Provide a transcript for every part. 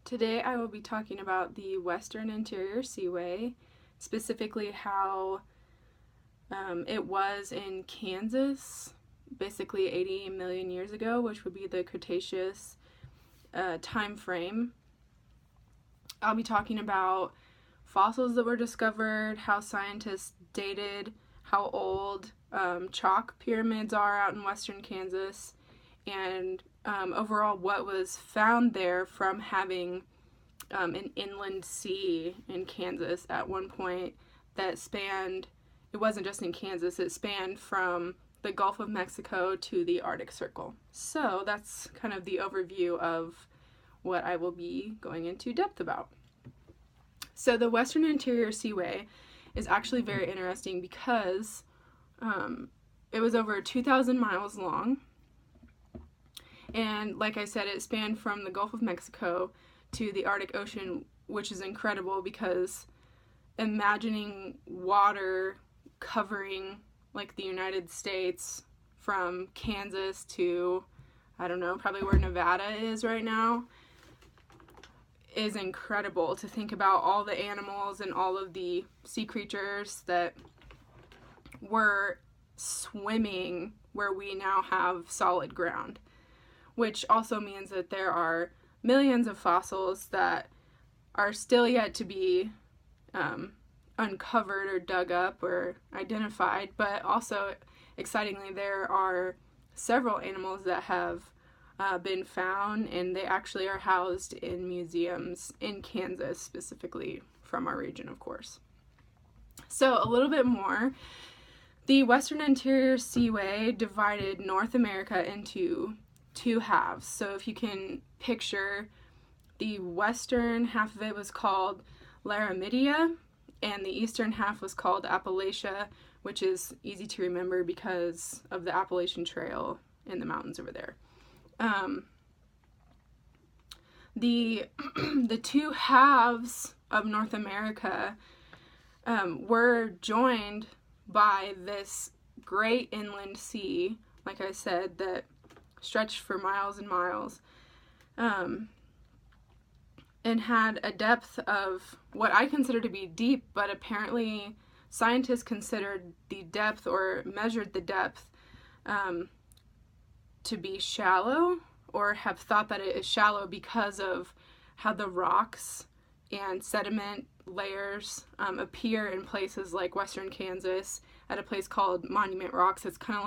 Today I will be talking about the Western Interior Seaway, specifically how it was in Kansas, basically 80 million years ago, which would be the Cretaceous time frame. I'll be talking about fossils that were discovered, how scientists dated how old chalk pyramids are out in western Kansas, and overall what was found there from having an inland sea in Kansas at one point that spanned, it wasn't just in Kansas, it spanned from the Gulf of Mexico to the Arctic Circle. So that's kind of the overview of what I will be going into depth about. So the Western Interior Seaway is actually very interesting because it was over 2,000 miles long. And like I said, it spanned from the Gulf of Mexico to the Arctic Ocean, which is incredible because imagining water covering like the United States from Kansas to, I don't know, probably where Nevada is right now, is incredible to think about all the animals and all of the sea creatures that were swimming where we now have solid ground, which also means that there are millions of fossils that are still yet to be uncovered or dug up or identified, but also excitingly there are several animals that have been found, and they actually are housed in museums in Kansas, specifically from our region, of course. So a little bit more. The Western Interior Seaway divided North America into two halves. So if you can picture, the western half of it was called Laramidia, and the eastern half was called Appalachia, which is easy to remember because of the Appalachian Trail in the mountains over there. The two halves of North America were joined by this great inland sea, like I said, that stretched for miles and miles, and had a depth of what I consider to be deep, but apparently scientists considered the depth or measured the depth to be shallow, or have thought that it is shallow because of how the rocks and sediment layers appear in places like western Kansas at a place called Monument Rocks. It's kind of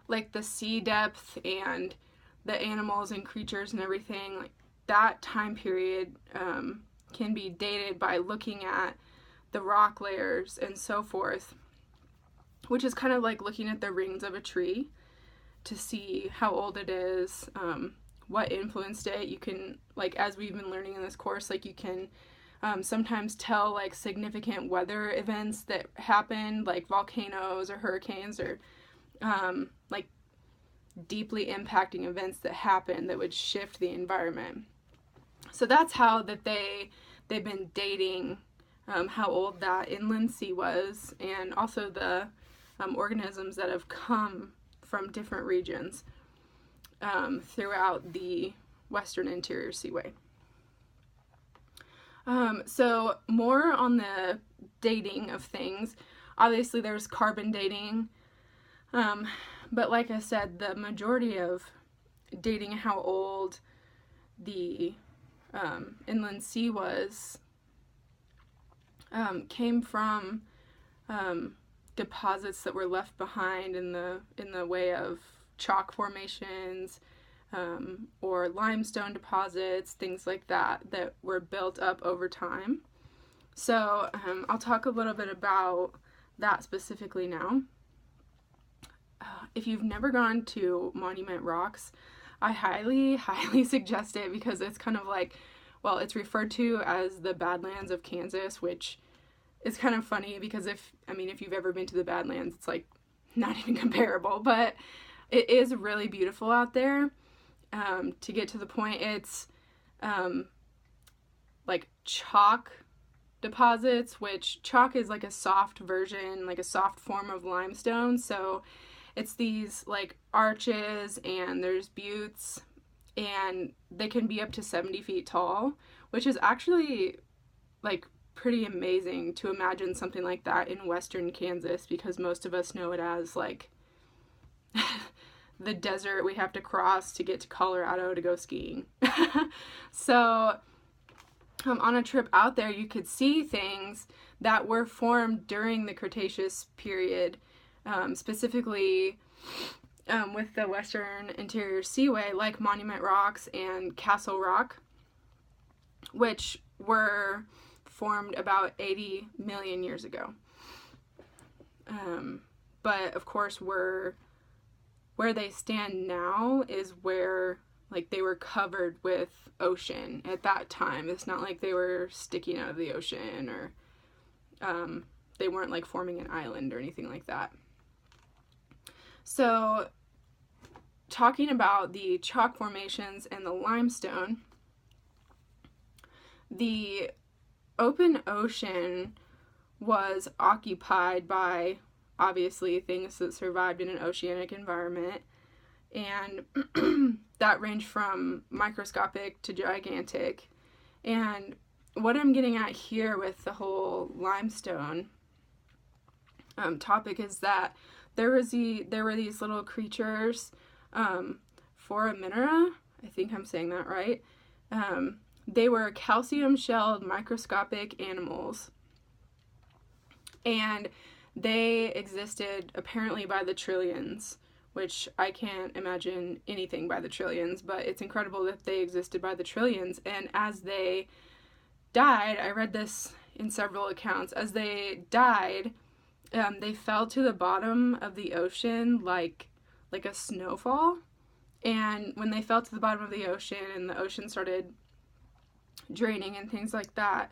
like the sea depth and the animals and creatures and everything, like that time period can be dated by looking at the rock layers and so forth, which is kind of like looking at the rings of a tree to see how old it is, what influenced it. You can, like, as we've been learning in this course, like you can sometimes tell like significant weather events that happen, like volcanoes or hurricanes, or like deeply impacting events that happen that would shift the environment. So that's how that they've been dating how old that inland sea was, and also the organisms that have come from different regions throughout the Western Interior Seaway. So more on the dating of things. Obviously there's carbon dating, but like I said, the majority of dating how old the inland sea was came from deposits that were left behind in the way of chalk formations, or limestone deposits, things like that were built up over time. So I'll talk a little bit about that specifically now. If you've never gone to Monument Rocks, I highly suggest it, because it's kind of like, well, it's referred to as the Badlands of Kansas, which is kind of funny because if you've ever been to the Badlands, it's like not even comparable, but it is really beautiful out there. To get to the point, it's like chalk deposits, which chalk is like a soft version, like a soft form of limestone. So it's these like arches, and there's buttes and they can be up to 70 feet tall, which is actually like pretty amazing to imagine something like that in western Kansas, because most of us know it as like the desert we have to cross to get to Colorado to go skiing. So on a trip out there, you could see things that were formed during the Cretaceous period, specifically with the Western Interior Seaway, like Monument Rocks and Castle Rock, which were formed about 80 million years ago. But of course, where they stand now is where like they were covered with ocean at that time. It's not like they were sticking out of the ocean, or they weren't like forming an island or anything like that. So talking about the chalk formations and the limestone, the open ocean was occupied by obviously things that survived in an oceanic environment, and that ranged from microscopic to gigantic. And what I'm getting at here with the whole limestone topic is that there were these little creatures, Foraminifera, I think I'm saying that right. They were calcium-shelled microscopic animals, and they existed apparently by the trillions, which I can't imagine anything by the trillions, but it's incredible that they existed by the trillions. And as they died, I read this in several accounts, as they died, they fell to the bottom of the ocean like a snowfall. And when they fell to the bottom of the ocean and the ocean started draining and things like that,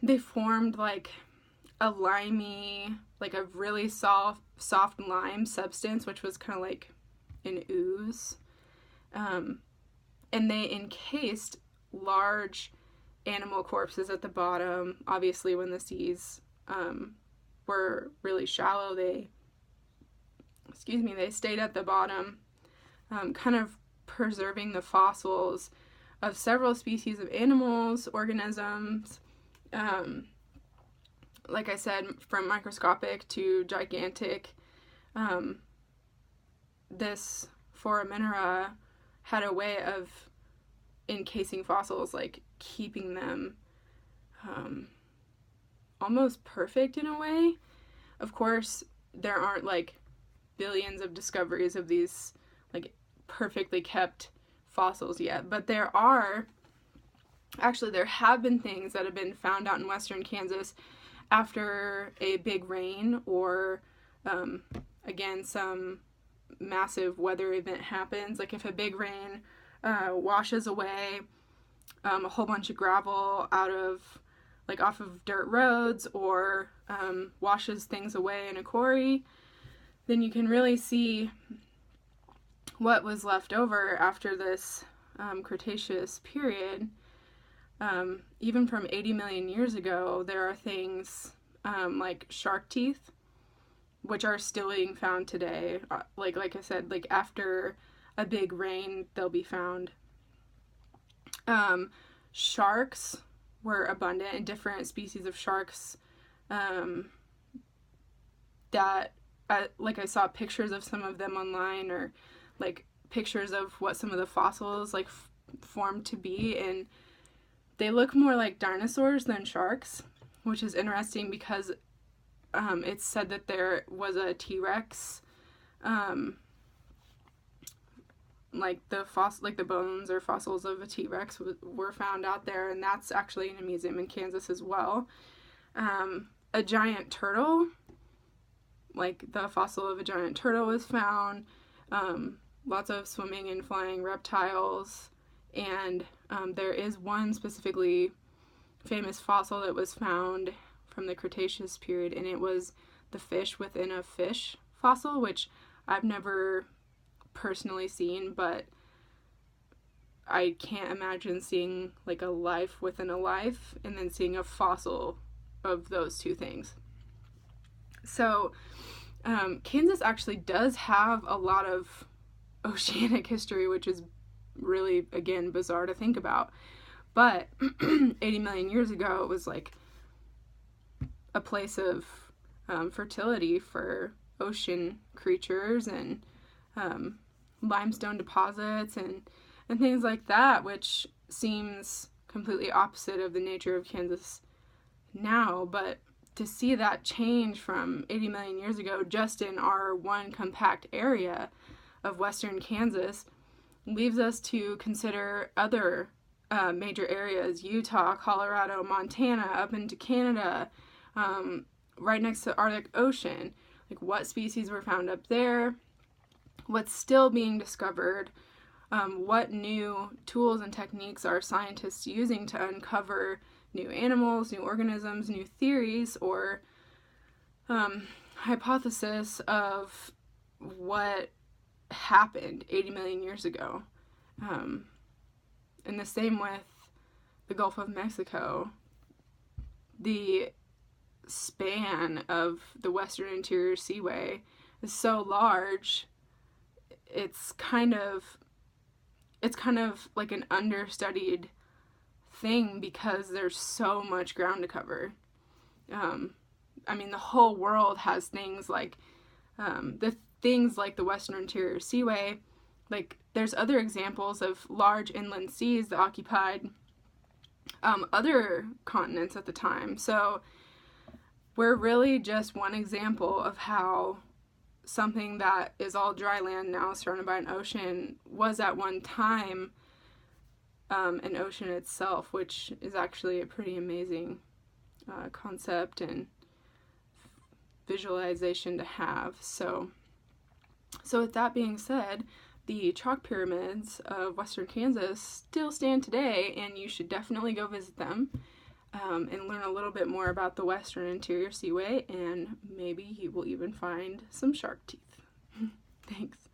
they formed like a limey, like a really soft lime substance, which was kind of like an ooze. And they encased large animal corpses at the bottom. Obviously, when the seas were really shallow, they stayed at the bottom, kind of preserving the fossils of several species of animals, organisms, like I said, from microscopic to gigantic. This Foraminifera had a way of encasing fossils, like keeping them almost perfect in a way. Of course, there aren't like billions of discoveries of these like perfectly kept fossils yet, but there have been things that have been found out in western Kansas after a big rain, or again, some massive weather event happens. Like if a big rain washes away a whole bunch of gravel off of dirt roads, or washes things away in a quarry, then you can really see what was left over after this Cretaceous period. Even from 80 million years ago, there are things like shark teeth, which are still being found today. Like I said, like after a big rain, they'll be found. Sharks were abundant, and different species of sharks that, like I saw pictures of some of them online, or like pictures of what some of the fossils like formed to be, and they look more like dinosaurs than sharks, which is interesting because it's said that there was a T-Rex, like the bones or fossils of a T-Rex were found out there, and that's actually in a museum in Kansas as well. A giant turtle, like the fossil of a giant turtle was found. Lots of swimming and flying reptiles, and there is one specifically famous fossil that was found from the Cretaceous period, and it was the fish within a fish fossil, which I've never personally seen, but I can't imagine seeing like a life within a life and then seeing a fossil of those two things. So Kansas actually does have a lot of oceanic history, which is really, again, bizarre to think about. But 80 million years ago, it was like a place of fertility for ocean creatures, and limestone deposits and things like that, which seems completely opposite of the nature of Kansas now. But to see that change from 80 million years ago just in our one compact area of western Kansas leaves us to consider other major areas: Utah, Colorado, Montana, up into Canada, right next to the Arctic Ocean. Like, what species were found up there? What's still being discovered? What new tools and techniques are scientists using to uncover new animals, new organisms, new theories, or hypothesis of what happened 80 million years ago? And the same with the Gulf of Mexico. The span of the Western Interior Seaway is so large, it's kind of like an understudied thing because there's so much ground to cover. I mean, the whole world has things like the Western Interior Seaway. Like, there's other examples of large inland seas that occupied other continents at the time. So we're really just one example of how something that is all dry land now surrounded by an ocean was at one time an ocean itself, which is actually a pretty amazing concept and visualization to have. So with that being said, the chalk pyramids of western Kansas still stand today, and you should definitely go visit them and learn a little bit more about the Western Interior Seaway, and maybe you will even find some shark teeth. Thanks.